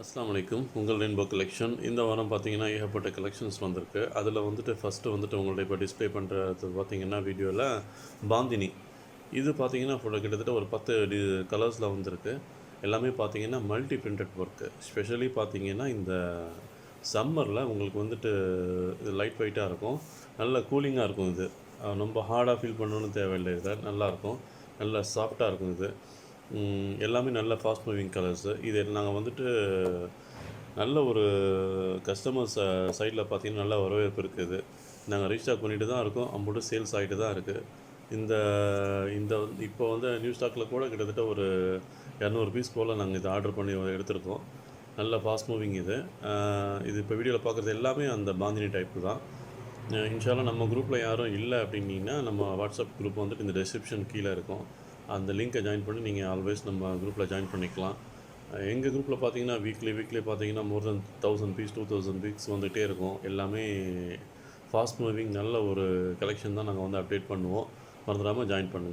அஸ்ஸலாமு அலைக்கும். உங்கள் ரெயின்போ கலெக்ஷன். இந்த வாரம் பார்த்தீங்கன்னா, ஏகப்பட்ட கலெக்ஷன்ஸ் வந்திருக்கு. அதில் வந்துட்டு ஃபஸ்ட்டு வந்துட்டு உங்கள்ட்ட இப்போ டிஸ்ப்ளே பண்ணுறது பார்த்தீங்கன்னா, வீடியோவில் பாந்தினி. இது பார்த்தீங்கன்னா, கிட்டத்தட்ட ஒரு 10 கலர்ஸில் வந்திருக்கு. எல்லாமே பார்த்தீங்கன்னா, மல்டி பிரிண்டட் ஒர்க்கு. ஸ்பெஷலி பார்த்தீங்கன்னா, இந்த சம்மரில் உங்களுக்கு வந்துட்டு இது லைட் வெயிட்டாக இருக்கும். நல்ல கூலிங்காக இருக்கும் இது. ரொம்ப ஹார்டாக ஃபீல் பண்ணணும்னு தேவையில்லை இதில். நல்லாயிருக்கும். நல்ல சாஃப்டாக இருக்கும் இது. எல்லாமே நல்ல ஃபாஸ்ட் மூவிங் கலர்ஸு. இது நாங்கள் வந்துட்டு நல்ல ஒரு கஸ்டமர்ஸ் சைடில் பார்த்தீங்கன்னா நல்ல வரவேற்பு இருக்குது. நாங்கள் ரீஸ்டாக் பண்ணிட்டு தான் இருக்கோம். அம்புட்டு சேல்ஸ் ஆகிட்டு தான் இருக்குது. இந்த இந்த இப்போ வந்து நியூ ஸ்டாக்கில் கூட கிட்டத்தட்ட ஒரு 200 பீஸ் போல் நாங்கள் இதை ஆர்டர் பண்ணி எடுத்திருக்கோம். நல்ல ஃபாஸ்ட் மூவிங் இது. இது இப்போ வீடியோவில் பார்க்குறது எல்லாமே அந்த பாந்தினி டைப்பு தான். இன்ஷால்லா நம்ம குரூப்பில் யாரும் இல்லை அப்படின்னீங்கன்னா, நம்ம வாட்ஸ்அப் குரூப் வந்துட்டு இந்த டிஸ்கிரிப்ஷன் கீழே இருக்கும். அந்த லிங்க்கை ஜாயின் பண்ணி நீங்கள் ஆல்வேஸ் நம்ம குரூப்பில் ஜாயின் பண்ணிக்கலாம். எங்கள் குரூப்பில் பார்த்தீங்கன்னா வீக்லி பார்த்தீங்கன்னா மோர் தென் 1000 பீஸ் 2000 பீஸ் வந்துகிட்டே இருக்கும். எல்லாமே ஃபாஸ்ட் மூவிங் நல்ல ஒரு கலெக்ஷன் தான் நாங்கள் வந்து அப்டேட் பண்ணுவோம். மறந்துடாமல் ஜாயின் பண்ணுங்கள்.